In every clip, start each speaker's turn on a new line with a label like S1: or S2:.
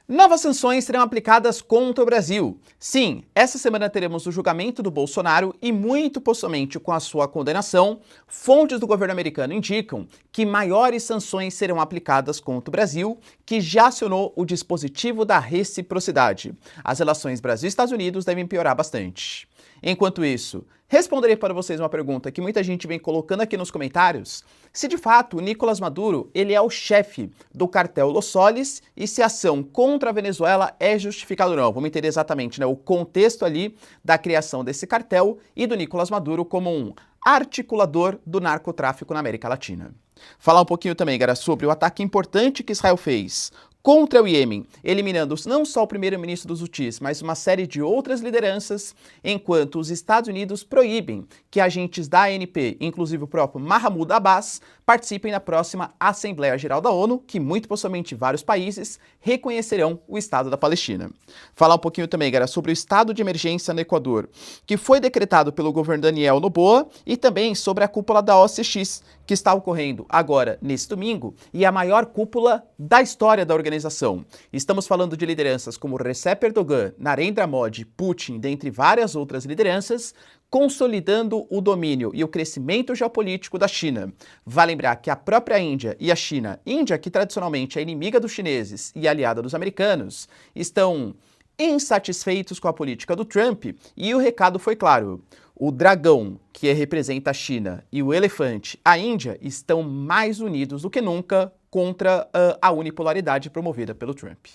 S1: Novas sanções serão aplicadas contra o Brasil. Sim, essa semana teremos o julgamento do Bolsonaro e, muito possivelmente com a sua condenação, fontes do governo americano indicam que maiores sanções serão aplicadas contra o Brasil, que já acionou o dispositivo da reciprocidade. As relações Brasil-Estados Unidos devem piorar bastante. Enquanto isso, responderei para vocês uma pergunta que muita gente vem colocando aqui nos comentários: se de fato o Nicolás Maduro ele é o chefe do cartel Los Soles e se a ação contra a Venezuela é justificada ou não. Vamos entender exatamente, né, o contexto ali da criação desse cartel e do Nicolás Maduro como um articulador do narcotráfico na América Latina. Falar um pouquinho também, galera, sobre o ataque importante que Israel fez contra o Iêmen, eliminando não só o primeiro-ministro dos Houthis, mas uma série de outras lideranças, enquanto os Estados Unidos proíbem que agentes da ANP, inclusive o próprio Mahmoud Abbas, participem da próxima Assembleia Geral da ONU, que muito possivelmente vários países reconhecerão o Estado da Palestina. Falar um pouquinho também, galera, sobre o estado de emergência no Equador, que foi decretado pelo governo Daniel Noboa, e também sobre a cúpula da OCX, que está ocorrendo agora, nesse domingo, e a maior cúpula da história da organização. Estamos falando de lideranças como Recep Erdogan, Narendra Modi, Putin, dentre várias outras lideranças, consolidando o domínio e o crescimento geopolítico da China. Vale lembrar que a própria Índia e a China, Índia que tradicionalmente é inimiga dos chineses e aliada dos americanos, estão insatisfeitos com a política do Trump, e o recado foi claro: o dragão, que representa a China, e o elefante, a Índia, estão mais unidos do que nunca contra a unipolaridade promovida pelo Trump.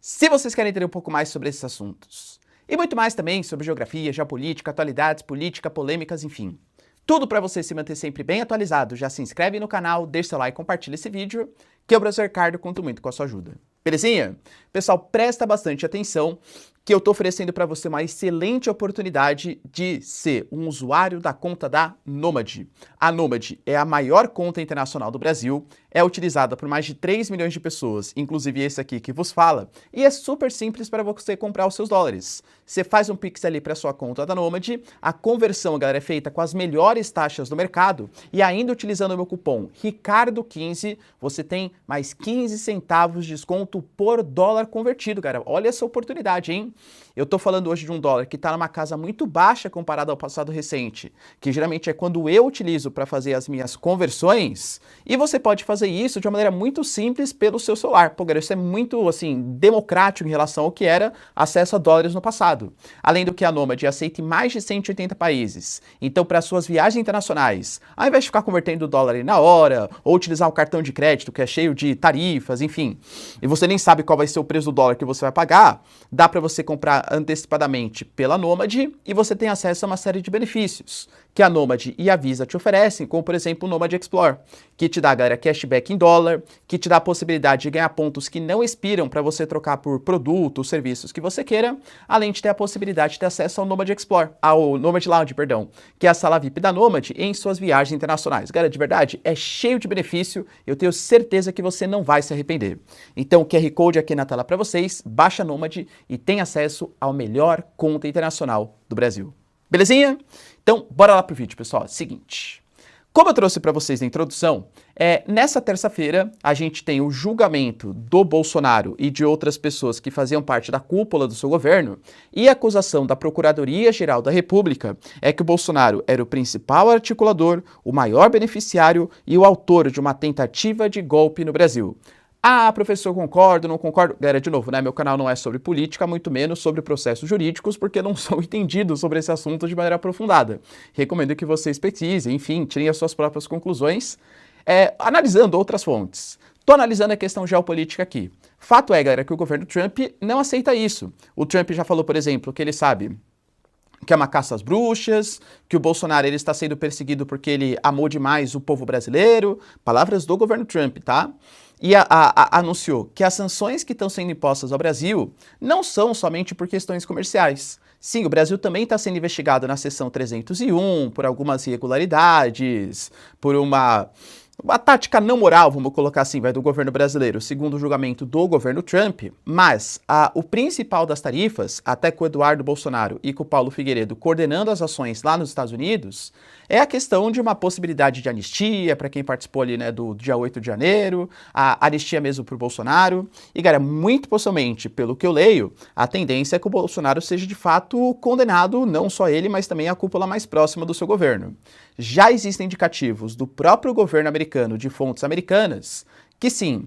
S1: Se vocês querem entender um pouco mais sobre esses assuntos, e muito mais também sobre geografia, geopolítica, atualidades, política, polêmicas, enfim, tudo para você se manter sempre bem atualizado, já se inscreve no canal, deixa seu like e compartilha esse vídeo, que eu, professor Ricardo, conto muito com a sua ajuda. Belezinha? Pessoal, presta bastante atenção, que eu estou oferecendo para você uma excelente oportunidade de ser um usuário da conta da Nomad. A Nomad é a maior conta internacional do Brasil, é utilizada por mais de 3 milhões de pessoas, inclusive esse aqui que vos fala, e é super simples para você comprar os seus dólares. Você faz um Pix ali para sua conta da Nomad, a conversão, galera, é feita com as melhores taxas do mercado, e ainda utilizando o meu cupom RICARDO15, você tem mais 15 centavos de desconto por dólar convertido, galera. Olha essa oportunidade, hein? Eu tô falando hoje de um dólar que está numa casa muito baixa comparado ao passado recente, que geralmente é quando eu utilizo para fazer as minhas conversões, e você pode fazer isso de uma maneira muito simples pelo seu celular. Pô, galera, isso é muito, assim, democrático em relação ao que era acesso a dólares no passado. Além do que a Nomad aceita em mais de 180 países. Então, para suas viagens internacionais, ao invés de ficar convertendo o dólar na hora, ou utilizar um cartão de crédito que é cheio de tarifas, enfim, e você nem sabe qual vai ser o preço do dólar que você vai pagar, dá para você comprar antecipadamente pela Nomad e você tem acesso a uma série de benefícios que a Nomad e a Visa te oferecem, como por exemplo o Nomad Explore, que te dá, galera, cashback em dólar, que te dá a possibilidade de ganhar pontos que não expiram para você trocar por produtos, serviços que você queira, além de ter a possibilidade de ter acesso ao Nomad Explore, ao Nomad Lounge, perdão, que é a sala VIP da Nomad em suas viagens internacionais. Galera, de verdade, é cheio de benefício, eu tenho certeza que você não vai se arrepender. Então, o QR Code aqui na tela para vocês, baixa a Nomad e tem acesso ao melhor conta internacional do Brasil. Belezinha? Então, bora lá pro vídeo, pessoal. Seguinte, como eu trouxe para vocês na introdução, nessa terça-feira a gente tem o julgamento do Bolsonaro e de outras pessoas que faziam parte da cúpula do seu governo, e a acusação da Procuradoria-Geral da República é que o Bolsonaro era o principal articulador, o maior beneficiário e o autor de uma tentativa de golpe no Brasil. Ah, professor, concordo, não concordo? Galera, de novo, né? Meu canal não é sobre política, muito menos sobre processos jurídicos, porque eu não sou entendido sobre esse assunto de maneira aprofundada. Recomendo que vocês pesquisem, enfim, tirem as suas próprias conclusões, analisando outras fontes. Estou analisando a questão geopolítica aqui. Fato é, galera, que o governo Trump não aceita isso. O Trump já falou, por exemplo, que ele sabe que é uma caça às bruxas, que o Bolsonaro ele está sendo perseguido porque ele amou demais o povo brasileiro. Palavras do governo Trump, tá? E anunciou que as sanções que estão sendo impostas ao Brasil não são somente por questões comerciais. Sim, o Brasil também está sendo investigado na seção 301 por algumas irregularidades, por uma a tática não moral, vamos colocar assim, vai do governo brasileiro, segundo o julgamento do governo Trump, mas o principal das tarifas, até com o Eduardo Bolsonaro e com o Paulo Figueiredo coordenando as ações lá nos Estados Unidos, é a questão de uma possibilidade de anistia para quem participou ali, né, do dia 8 de janeiro, a anistia mesmo para o Bolsonaro. E, cara, muito possivelmente, pelo que eu leio, a tendência é que o Bolsonaro seja de fato condenado, não só ele, mas também a cúpula mais próxima do seu governo. Já existem indicativos do próprio governo americano, de fontes americanas, que sim,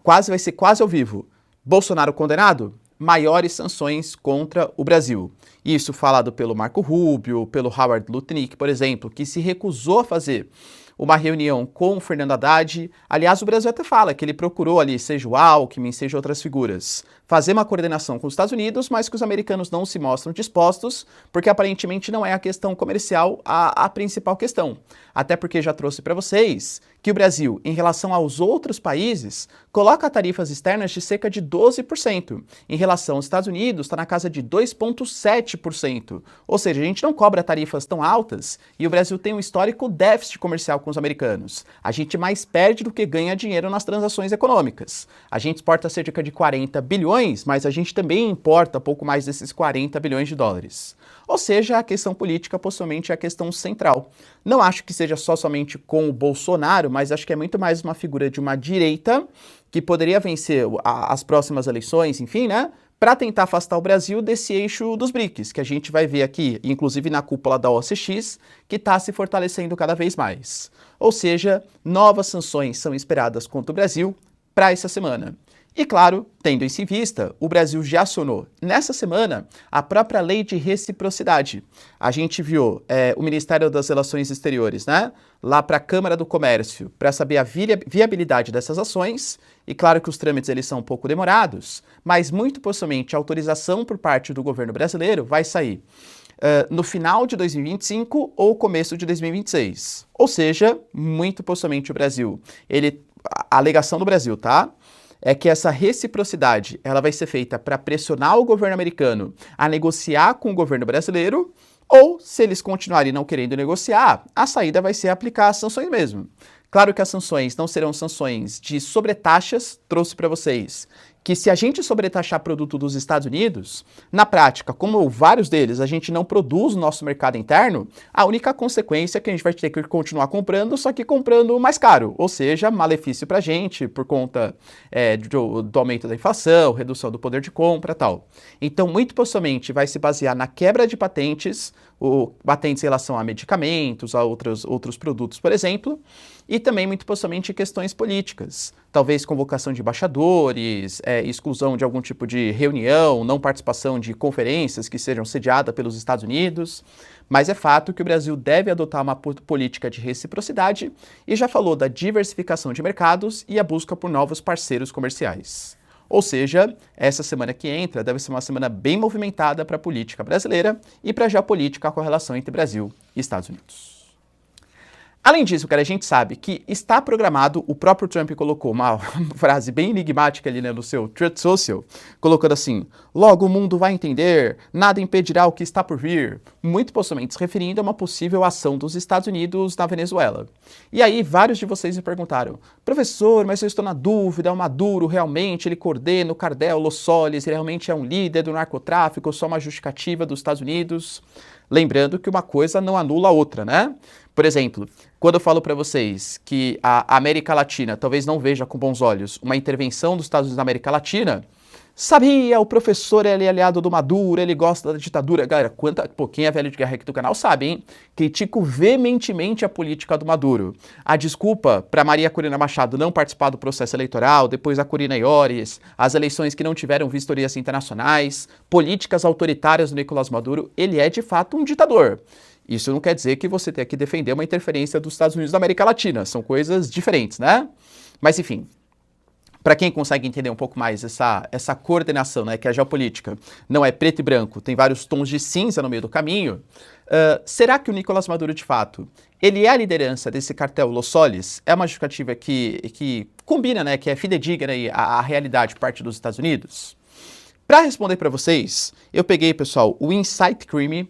S1: vai ser quase ao vivo. Bolsonaro condenado? Maiores sanções contra o Brasil. Isso falado pelo Marco Rubio, pelo Howard Lutnick, por exemplo, que se recusou a fazer uma reunião com o Fernando Haddad. Aliás, o Brasil até fala que ele procurou ali, seja o Alckmin, seja outras figuras, fazer uma coordenação com os Estados Unidos, mas que os americanos não se mostram dispostos, porque aparentemente não é a questão comercial a principal questão. Até porque já trouxe para vocês que o Brasil, em relação aos outros países, coloca tarifas externas de cerca de 12%. Em relação aos Estados Unidos, está na casa de 2,7%. Ou seja, a gente não cobra tarifas tão altas e o Brasil tem um histórico déficit comercial com os americanos. A gente mais perde do que ganha dinheiro nas transações econômicas. A gente exporta cerca de 40 bilhões, mas a gente também importa pouco mais desses 40 bilhões de dólares. Ou seja, a questão política possivelmente é a questão central. Não acho que seja somente com o Bolsonaro, mas acho que é muito mais uma figura de uma direita que poderia vencer as próximas eleições, enfim, né? Para tentar afastar o Brasil desse eixo dos BRICS, que a gente vai ver aqui, inclusive na cúpula da OCX, que está se fortalecendo cada vez mais. Ou seja, novas sanções são esperadas contra o Brasil para essa semana. E claro, tendo isso em vista, o Brasil já acionou nessa semana a própria lei de reciprocidade. A gente viu o Ministério das Relações Exteriores, né, lá para a Câmara do Comércio, para saber a viabilidade dessas ações. E claro que os trâmites eles são um pouco demorados, mas muito possivelmente a autorização por parte do governo brasileiro vai sair no final de 2025 ou começo de 2026. Ou seja, muito possivelmente o Brasil, a alegação do Brasil, tá? É que essa reciprocidade ela vai ser feita para pressionar o governo americano a negociar com o governo brasileiro, ou, se eles continuarem não querendo negociar, a saída vai ser aplicar as sanções mesmo. Claro que as sanções não serão sanções de sobretaxas, trouxe para vocês que se a gente sobretaxar produto dos Estados Unidos, na prática, como vários deles, a gente não produz no nosso mercado interno, a única consequência é que a gente vai ter que continuar comprando, só que comprando mais caro, ou seja, malefício para a gente por conta do aumento da inflação, redução do poder de compra e tal. Então, muito possivelmente vai se basear na quebra de patentes, patentes em relação a medicamentos, a outros produtos, por exemplo, e também muito possivelmente questões políticas, talvez convocação de embaixadores, exclusão de algum tipo de reunião, não participação de conferências que sejam sediadas pelos Estados Unidos, mas é fato que o Brasil deve adotar uma política de reciprocidade e já falou da diversificação de mercados e a busca por novos parceiros comerciais. Ou seja, essa semana que entra deve ser uma semana bem movimentada para a política brasileira e para a geopolítica com a relação entre Brasil e Estados Unidos. Além disso, cara, a gente sabe que está programado, o próprio Trump colocou uma frase bem enigmática ali, né, no seu Truth Social, colocando assim: logo o mundo vai entender, nada impedirá o que está por vir, muito possivelmente se referindo a uma possível ação dos Estados Unidos na Venezuela. E aí vários de vocês me perguntaram: professor, mas eu estou na dúvida, o Maduro realmente ele coordena o cartel Los Soles, ele realmente é um líder do narcotráfico, só uma justificativa dos Estados Unidos? Lembrando que uma coisa não anula a outra, né? Por exemplo, quando eu falo para vocês que a América Latina talvez não veja com bons olhos uma intervenção dos Estados Unidos na América Latina, sabia, o professor ele é aliado do Maduro, ele gosta da ditadura. Galera, quem é velho de guerra aqui do canal sabe, hein? Critico veementemente a política do Maduro. A desculpa para Maria Corina Machado não participar do processo eleitoral, depois a Corina Iores, as eleições que não tiveram vistorias internacionais, políticas autoritárias do Nicolás Maduro, ele é de fato um ditador. Isso não quer dizer que você tenha que defender uma interferência dos Estados Unidos da América Latina. São coisas diferentes, né? Mas, enfim, para quem consegue entender um pouco mais essa coordenação, né, que a geopolítica não é preto e branco, tem vários tons de cinza no meio do caminho, será que o Nicolás Maduro, de fato, ele é a liderança desse cartel Los Soles? É uma justificativa que combina, né, que é fidedigna aí à realidade por parte dos Estados Unidos? Para responder para vocês, eu peguei, pessoal, o Insight Crime,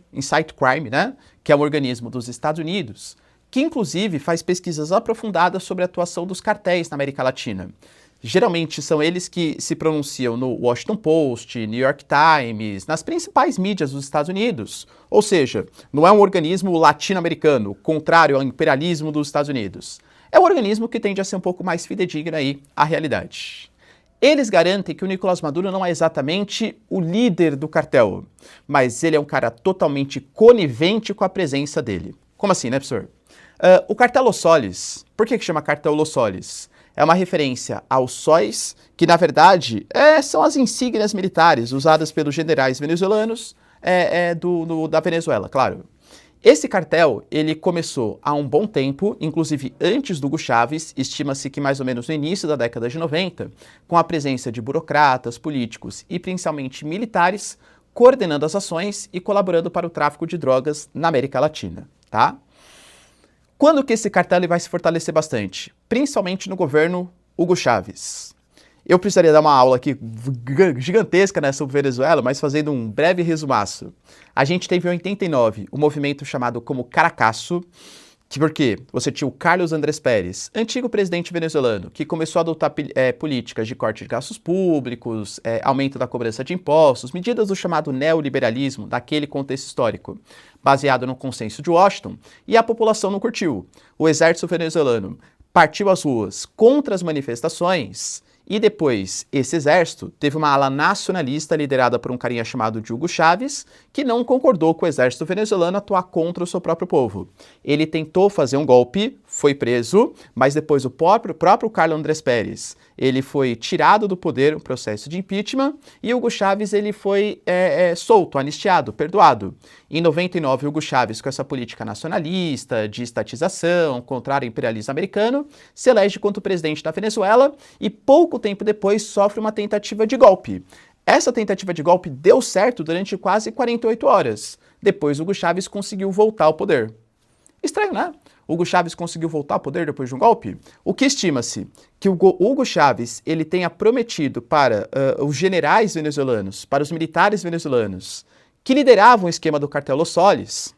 S1: né, que é um organismo dos Estados Unidos, que inclusive faz pesquisas aprofundadas sobre a atuação dos cartéis na América Latina. Geralmente são eles que se pronunciam no Washington Post, New York Times, nas principais mídias dos Estados Unidos. Ou seja, não é um organismo latino-americano, contrário ao imperialismo dos Estados Unidos. É um organismo que tende a ser um pouco mais fidedigno aí à realidade. Eles garantem que o Nicolás Maduro não é exatamente o líder do cartel, mas ele é um cara totalmente conivente com a presença dele. Como assim, né, professor? O cartel Los Soles, por que chama cartel Los Soles? É uma referência aos sóis, que na verdade são as insígnias militares usadas pelos generais venezuelanos da Venezuela, claro. Esse cartel, ele começou há um bom tempo, inclusive antes do Hugo Chávez, estima-se que mais ou menos no início da década de 90, com a presença de burocratas, políticos e principalmente militares, coordenando as ações e colaborando para o tráfico de drogas na América Latina, tá? Quando que esse cartel ele vai se fortalecer bastante? Principalmente no governo Hugo Chávez. Eu precisaria dar uma aula aqui gigantesca, né, sobre Venezuela, mas fazendo um breve resumaço. A gente teve em 89 um movimento chamado como Caracaço, que porque você tinha o Carlos Andrés Pérez, antigo presidente venezuelano, que começou a adotar políticas de corte de gastos públicos, aumento da cobrança de impostos, medidas do chamado neoliberalismo, daquele contexto histórico, baseado no consenso de Washington, e a população não curtiu. O exército venezuelano partiu às ruas contra as manifestações. E depois, esse exército teve uma ala nacionalista liderada por um carinha chamado Hugo Chávez, que não concordou com o exército venezuelano atuar contra o seu próprio povo. Ele tentou fazer um golpe, foi preso, mas depois o próprio Carlos Andrés Pérez, ele foi tirado do poder, um processo de impeachment, e Hugo Chávez ele foi solto, anistiado, perdoado. Em 99, Hugo Chávez, com essa política nacionalista, de estatização, contrário ao imperialismo americano, se elege como presidente da Venezuela e pouco tempo depois sofre uma tentativa de golpe. Essa tentativa de golpe deu certo durante quase 48 horas. Depois, Hugo Chávez conseguiu voltar ao poder. Estranho, né? Hugo Chávez conseguiu voltar ao poder depois de um golpe? O que estima-se? Que o Hugo Chávez ele tenha prometido para os generais venezuelanos, para os militares venezuelanos, que lideravam o esquema do cartel Los Soles,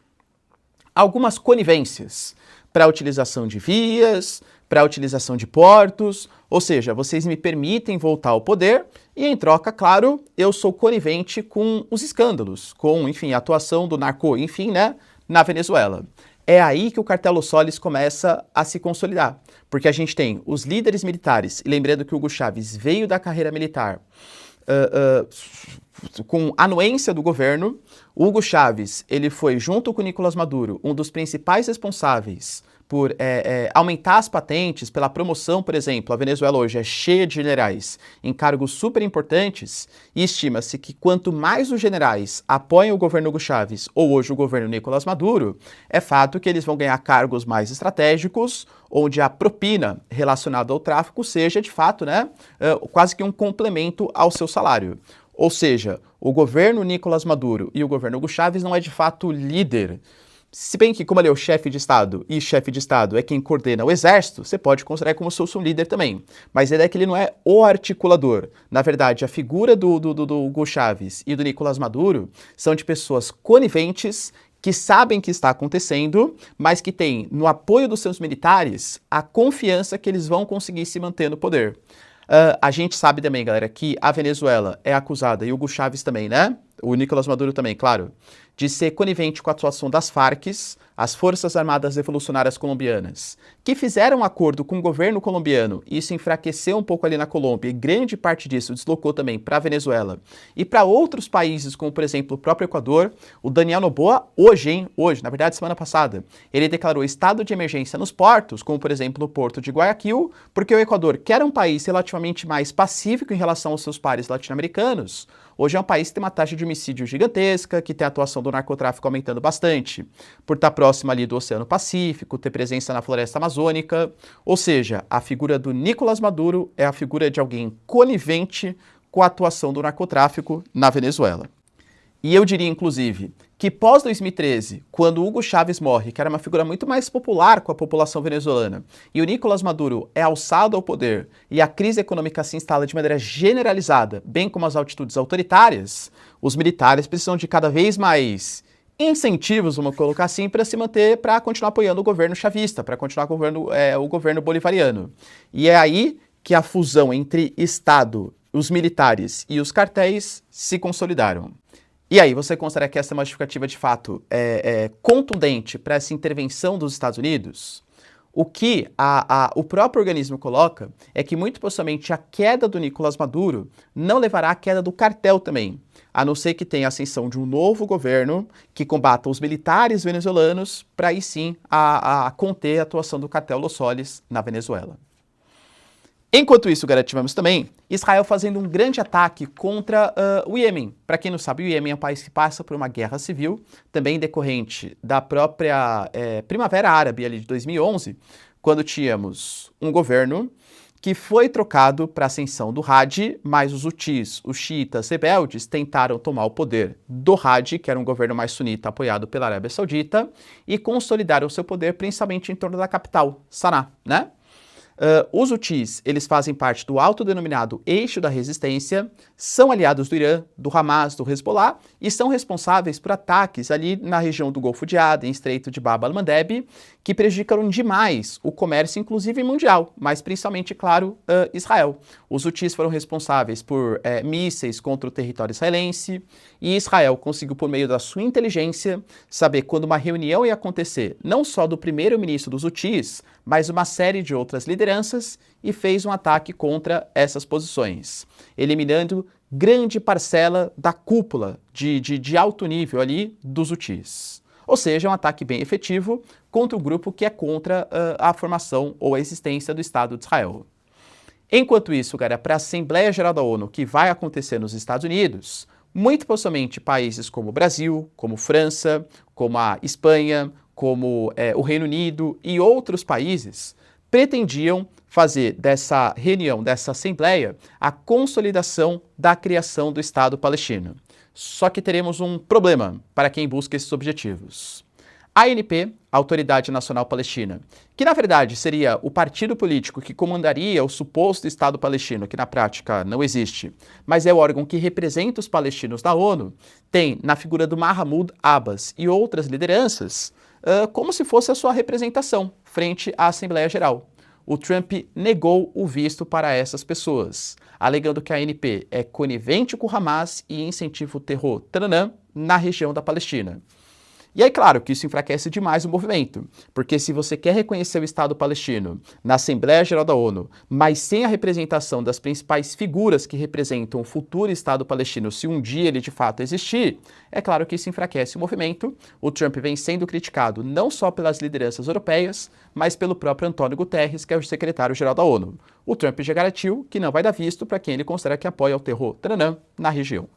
S1: algumas conivências para a utilização de vias, para a utilização de portos, ou seja, vocês me permitem voltar ao poder e, em troca, claro, eu sou conivente com os escândalos, com, enfim, a atuação do narco, enfim, né, na Venezuela. É aí que o cartel Los Soles começa a se consolidar, porque a gente tem os líderes militares, e lembrando que o Hugo Chávez veio da carreira militar com anuência do governo. O Hugo Chávez, ele foi, junto com o Nicolás Maduro, um dos principais responsáveis por aumentar as patentes, pela promoção, por exemplo. A Venezuela hoje é cheia de generais em cargos super importantes e estima-se que quanto mais os generais apoiam o governo Hugo Chávez ou hoje o governo Nicolás Maduro, é fato que eles vão ganhar cargos mais estratégicos, onde a propina relacionada ao tráfico seja, de fato, né, quase que um complemento ao seu salário. Ou seja, o governo Nicolás Maduro e o governo Hugo Chávez não é de fato líder. Se bem que, como ele é o chefe de Estado e chefe de Estado é quem coordena o exército, você pode considerar como se fosse um líder também. Mas a ideia é que ele não é o articulador. Na verdade, a figura do Hugo Chávez e do Nicolás Maduro são de pessoas coniventes que sabem o que está acontecendo, mas que têm, no apoio dos seus militares, a confiança que eles vão conseguir se manter no poder. A gente sabe também, galera, que a Venezuela é acusada, e o Hugo Chávez também, né? O Nicolás Maduro também, claro, de ser conivente com a atuação das Farc, as Forças Armadas Revolucionárias Colombianas, que fizeram um acordo com o governo colombiano, e isso enfraqueceu um pouco ali na Colômbia, e grande parte disso deslocou também para a Venezuela e para outros países, como por exemplo o próprio Equador. O Daniel Noboa, hoje, na verdade semana passada, ele declarou estado de emergência nos portos, como por exemplo no porto de Guayaquil, porque o Equador, que era um país relativamente mais pacífico em relação aos seus pares latino-americanos, hoje é um país que tem uma taxa de homicídio gigantesca, que tem a atuação do narcotráfico aumentando bastante, por estar próximo ali do Oceano Pacífico, ter presença na floresta amazônica. Ou seja, a figura do Nicolás Maduro é a figura de alguém conivente com a atuação do narcotráfico na Venezuela. E eu diria, inclusive, que pós-2013, quando Hugo Chávez morre, que era uma figura muito mais popular com a população venezuelana, e o Nicolás Maduro é alçado ao poder e a crise econômica se instala de maneira generalizada, bem como as atitudes autoritárias, os militares precisam de cada vez mais incentivos, vamos colocar assim, para se manter, para continuar apoiando o governo chavista, para continuar o governo bolivariano. E é aí que a fusão entre Estado, os militares e os cartéis se consolidaram. E aí, você considera que essa é uma justificativa de fato contundente para essa intervenção dos Estados Unidos? O que o próprio organismo coloca é que muito possivelmente a queda do Nicolás Maduro não levará à queda do cartel também, a não ser que tenha a ascensão de um novo governo que combata os militares venezuelanos para aí sim conter a atuação do cartel Los Soles na Venezuela. Enquanto isso, tivemos também Israel fazendo um grande ataque contra o Iêmen. Para quem não sabe, o Iêmen é um país que passa por uma guerra civil, também decorrente da própria Primavera Árabe ali de 2011, quando tínhamos um governo que foi trocado para a ascensão do Hadi, mas os hutis, os xiitas rebeldes, tentaram tomar o poder do Hadi, que era um governo mais sunita apoiado pela Arábia Saudita, e consolidaram seu poder principalmente em torno da capital, Saná, né? Os hutis, eles fazem parte do autodenominado Eixo da Resistência, são aliados do Irã, do Hamas, do Hezbollah e são responsáveis por ataques ali na região do Golfo de Aden, Estreito de Bab al-Mandeb, que prejudicaram demais o comércio, inclusive mundial, mas principalmente, claro, Israel. Os hutis foram responsáveis por mísseis contra o território israelense e Israel conseguiu, por meio da sua inteligência, saber quando uma reunião ia acontecer, não só do primeiro-ministro dos hutis, mas uma série de outras lideranças e fez um ataque contra essas posições, eliminando grande parcela da cúpula de alto nível ali dos hutis. Ou seja, um ataque bem efetivo contra o grupo que é contra a formação ou a existência do Estado de Israel. Enquanto isso, para a Assembleia Geral da ONU, que vai acontecer nos Estados Unidos, muito possivelmente países como o Brasil, como França, como a Espanha, como o Reino Unido e outros países, pretendiam fazer dessa reunião, dessa Assembleia, a consolidação da criação do Estado palestino. Só que teremos um problema para quem busca esses objetivos. A ANP, a Autoridade Nacional Palestina, que na verdade seria o partido político que comandaria o suposto Estado palestino, que na prática não existe, mas é o órgão que representa os palestinos da ONU, tem na figura do Mahmoud Abbas e outras lideranças, como se fosse a sua representação frente à Assembleia Geral. O Trump negou o visto para essas pessoas, alegando que a ANP é conivente com o Hamas e incentiva o terror na região da Palestina. E aí, claro, que isso enfraquece demais o movimento, porque se você quer reconhecer o Estado palestino na Assembleia Geral da ONU, mas sem a representação das principais figuras que representam o futuro Estado palestino, se um dia ele de fato existir, é claro que isso enfraquece o movimento. O Trump vem sendo criticado não só pelas lideranças europeias, mas pelo próprio Antônio Guterres, que é o secretário-geral da ONU. O Trump já garantiu que não vai dar visto para quem ele considera que apoia o terror na região.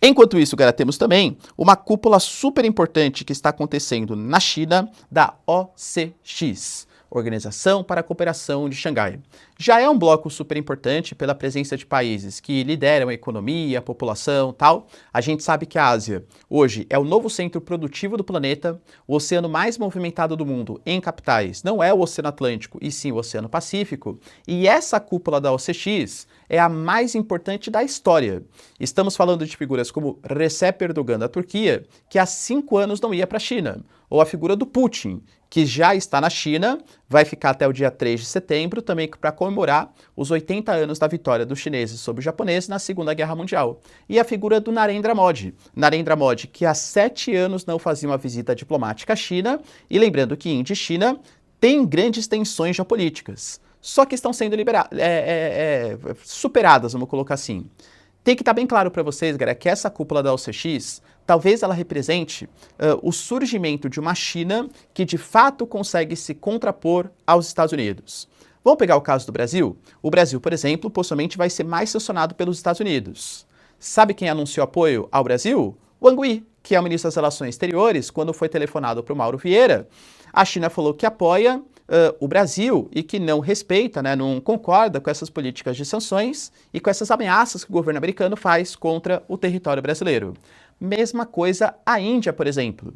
S1: Enquanto isso, temos também uma cúpula super importante que está acontecendo na China da OCX, Organização para a Cooperação de Xangai. Já é um bloco super importante pela presença de países que lideram a economia, a população, tal. A gente sabe que a Ásia hoje é o novo centro produtivo do planeta, o oceano mais movimentado do mundo em capitais não é o Oceano Atlântico, e sim o Oceano Pacífico, e essa cúpula da OCX é a mais importante da história. Estamos falando de figuras como Recep Erdogan da Turquia, que há 5 anos não ia para a China, ou a figura do Putin, que já está na China, vai ficar até o dia 3 de setembro, também para comemorar os 80 anos da vitória dos chineses sobre os japoneses na Segunda Guerra Mundial. E a figura do Narendra Modi. Narendra Modi, que há 7 anos não fazia uma visita diplomática à China, e lembrando que Índia e China têm grandes tensões geopolíticas, só que estão sendo superadas, vamos colocar assim. Tem que estar bem claro para vocês, que essa cúpula da OCX, talvez ela represente o surgimento de uma China que de fato consegue se contrapor aos Estados Unidos. Vamos pegar o caso do Brasil? O Brasil, por exemplo, possivelmente vai ser mais sancionado pelos Estados Unidos. Sabe quem anunciou apoio ao Brasil? O Wang Yi, que é o ministro das Relações Exteriores, quando foi telefonado para o Mauro Vieira, a China falou que apoia o Brasil e que não respeita, não concorda com essas políticas de sanções e com essas ameaças que o governo americano faz contra o território brasileiro. Mesma coisa a Índia, por exemplo.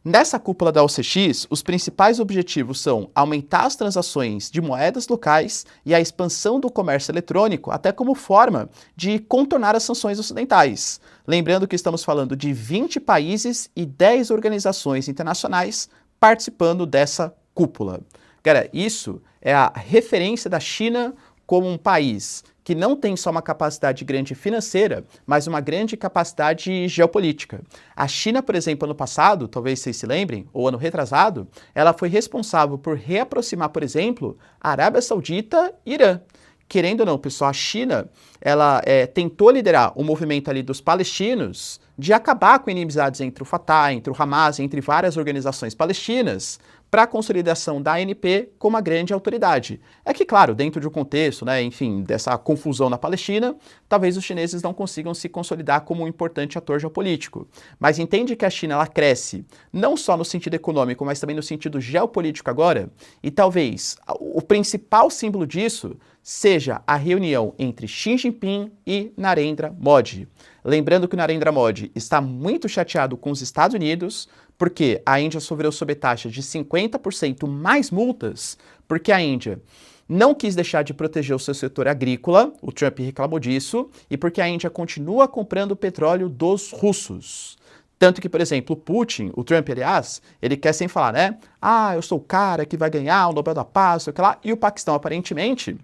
S1: Nessa cúpula da OCX, os principais objetivos são aumentar as transações de moedas locais e a expansão do comércio eletrônico, até como forma de contornar as sanções ocidentais. Lembrando que estamos falando de 20 países e 10 organizações internacionais participando dessa cúpula. Cara, isso é a referência da China como um país que não tem só uma capacidade grande financeira, mas uma grande capacidade geopolítica. A China, por exemplo, ano passado, talvez vocês se lembrem, ou ano retrasado, ela foi responsável por reaproximar, por exemplo, a Arábia Saudita e Irã. Querendo ou não, pessoal, a China, ela tentou liderar o movimento ali dos palestinos de acabar com inimizades entre o Fatah, entre o Hamas, entre várias organizações palestinas, para a consolidação da ANP como uma grande autoridade. É que, claro, dentro de um contexto, né, enfim, dessa confusão na Palestina, talvez os chineses não consigam se consolidar como um importante ator geopolítico. Mas entende que a China ela cresce não só no sentido econômico, mas também no sentido geopolítico agora? E talvez o principal símbolo disso seja a reunião entre Xi Jinping e Narendra Modi. Lembrando que o Narendra Modi está muito chateado com os Estados Unidos, porque a Índia sofreu sob taxa de 50% mais multas, porque a Índia não quis deixar de proteger o seu setor agrícola, o Trump reclamou disso, e porque a Índia continua comprando petróleo dos russos. Tanto que, por exemplo, o Putin, o Trump, aliás, ele quer sem falar, né? Ah, eu sou o cara que vai ganhar o Nobel da Paz, sei lá, e o Paquistão, aparentemente,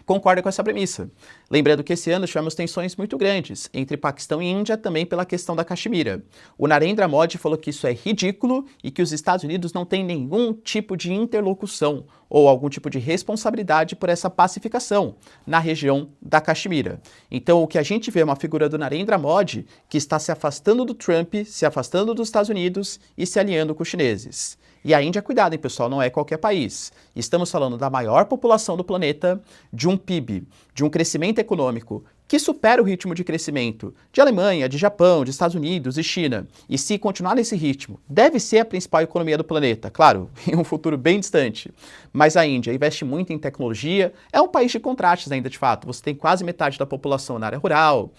S1: concorda com essa premissa. Lembrando que esse ano tivemos tensões muito grandes entre Paquistão e Índia, também pela questão da Caxemira. O Narendra Modi falou que isso é ridículo e que os Estados Unidos não têm nenhum tipo de interlocução ou algum tipo de responsabilidade por essa pacificação na região da Caxemira. Então, o que a gente vê é uma figura do Narendra Modi que está se afastando do Trump, se afastando dos Estados Unidos e se alinhando com os chineses. E a Índia, cuidado, hein, pessoal, não é qualquer país. Estamos falando da maior população do planeta, de um PIB, de um crescimento econômico que supera o ritmo de crescimento de Alemanha, de Japão, de Estados Unidos e China. E se continuar nesse ritmo, deve ser a principal economia do planeta, claro, em um futuro bem distante. Mas a Índia investe muito em tecnologia, é um país de contrastes ainda de fato. Você tem quase metade da população na área rural,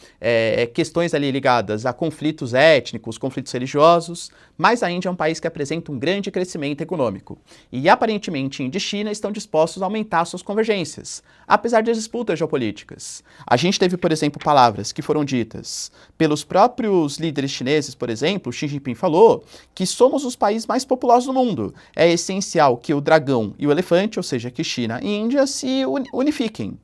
S1: questões ali ligadas a conflitos étnicos, conflitos religiosos, mas a Índia é um país que apresenta um grande crescimento econômico. E aparentemente Índia e China estão dispostos a aumentar suas convergências, apesar das disputas geopolíticas. A gente teve, por exemplo, palavras que foram ditas pelos próprios líderes chineses, por exemplo, Xi Jinping falou que somos os países mais populosos do mundo. É essencial que o dragão e o elefante, ou seja, que China e Índia, se unifiquem.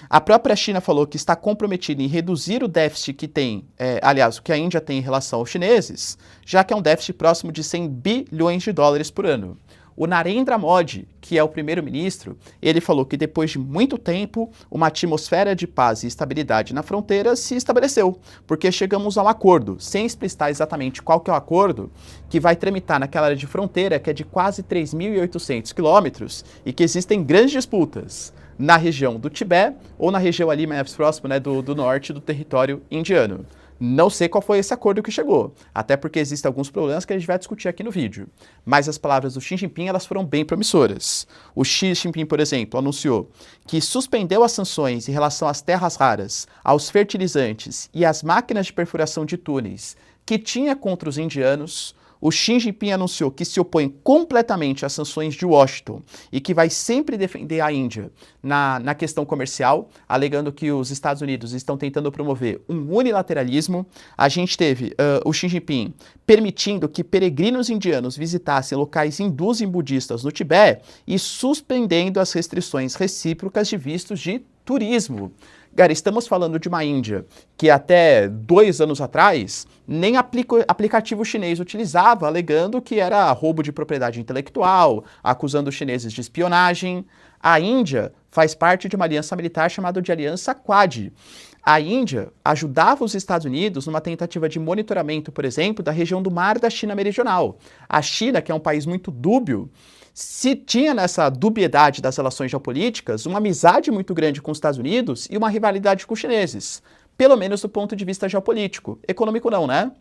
S1: A própria China falou que está comprometida em reduzir o déficit que tem, aliás, o que a Índia tem em relação aos chineses, já que é um déficit próximo de 100 bilhões de dólares por ano. O Narendra Modi, que é o primeiro-ministro, ele falou que depois de muito tempo, uma atmosfera de paz e estabilidade na fronteira se estabeleceu, porque chegamos a um acordo, sem explicitar exatamente qual que é o acordo, que vai tramitar naquela área de fronteira que é de quase 3.800 quilômetros e que existem grandes disputas na região do Tibete ou na região ali mais próxima, né, do norte do território indiano. Não sei qual foi esse acordo que chegou, até porque existem alguns problemas que a gente vai discutir aqui no vídeo. Mas as palavras do Xi Jinping, elas foram bem promissoras. O Xi Jinping, por exemplo, anunciou que suspendeu as sanções em relação às terras raras, aos fertilizantes e às máquinas de perfuração de túneis que tinha contra os indianos. O Xi Jinping anunciou que se opõe completamente às sanções de Washington e que vai sempre defender a Índia na questão comercial, alegando que os Estados Unidos estão tentando promover um unilateralismo. A gente teve o Xi Jinping permitindo que peregrinos indianos visitassem locais hindus e budistas no Tibete e suspendendo as restrições recíprocas de vistos de turismo. Cara, estamos falando de uma Índia que até 2 anos atrás nem aplicativo chinês utilizava, alegando que era roubo de propriedade intelectual, acusando os chineses de espionagem. A Índia faz parte de uma aliança militar chamada de Aliança Quad. A Índia ajudava os Estados Unidos numa tentativa de monitoramento, por exemplo, da região do Mar da China Meridional. A China, que é um país muito dúbio, se tinha nessa dubiedade das relações geopolíticas uma amizade muito grande com os Estados Unidos e uma rivalidade com os chineses, pelo menos do ponto de vista geopolítico. Econômico não, né?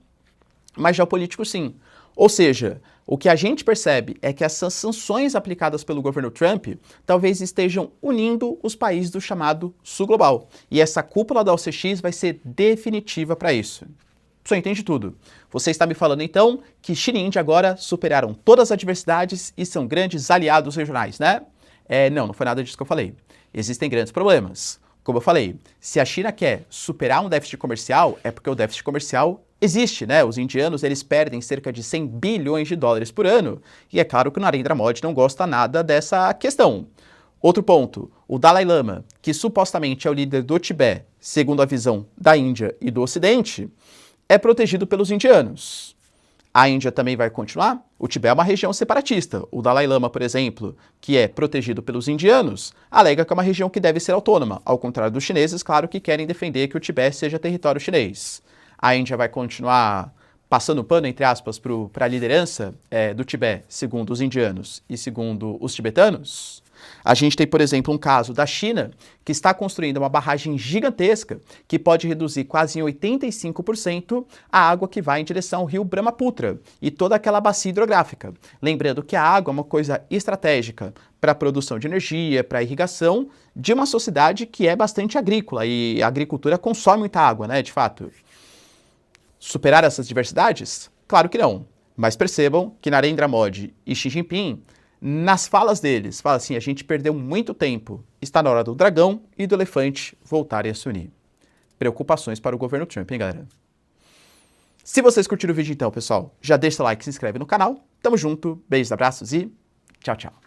S1: Mas geopolítico sim. Ou seja, o que a gente percebe é que essas sanções aplicadas pelo governo Trump talvez estejam unindo os países do chamado Sul Global. E essa cúpula da OCX vai ser definitiva para isso. Pessoal, entende tudo. Você está me falando então que China e Índia agora superaram todas as adversidades e são grandes aliados regionais, né? Não foi nada disso que eu falei. Existem grandes problemas. Como eu falei, se a China quer superar um déficit comercial, é porque o déficit comercial existe, né? Os indianos, eles perdem cerca de 100 bilhões de dólares por ano, e é claro que o Narendra Modi não gosta nada dessa questão. Outro ponto, o Dalai Lama, que supostamente é o líder do Tibete, segundo a visão da Índia e do Ocidente, é protegido pelos indianos. A Índia também vai continuar? O Tibete é uma região separatista. O Dalai Lama, por exemplo, que é protegido pelos indianos, alega que é uma região que deve ser autônoma, ao contrário dos chineses, claro, que querem defender que o Tibete seja território chinês. A Índia vai continuar passando pano, entre aspas, para a liderança do Tibete, segundo os indianos e segundo os tibetanos? A gente tem, por exemplo, um caso da China, que está construindo uma barragem gigantesca que pode reduzir quase em 85% a água que vai em direção ao rio Brahmaputra e toda aquela bacia hidrográfica. Lembrando que a água é uma coisa estratégica para a produção de energia, para a irrigação de uma sociedade que é bastante agrícola e a agricultura consome muita água, né, de fato. Superar essas diversidades? Claro que não. Mas percebam que Narendra Modi e Xi Jinping, nas falas deles, fala assim, a gente perdeu muito tempo, está na hora do dragão e do elefante voltarem a se unir. Preocupações para o governo Trump, hein, galera? Se vocês curtiram o vídeo então, pessoal, já deixa o like, se inscreve no canal. Tamo junto, beijos, abraços e tchau, tchau.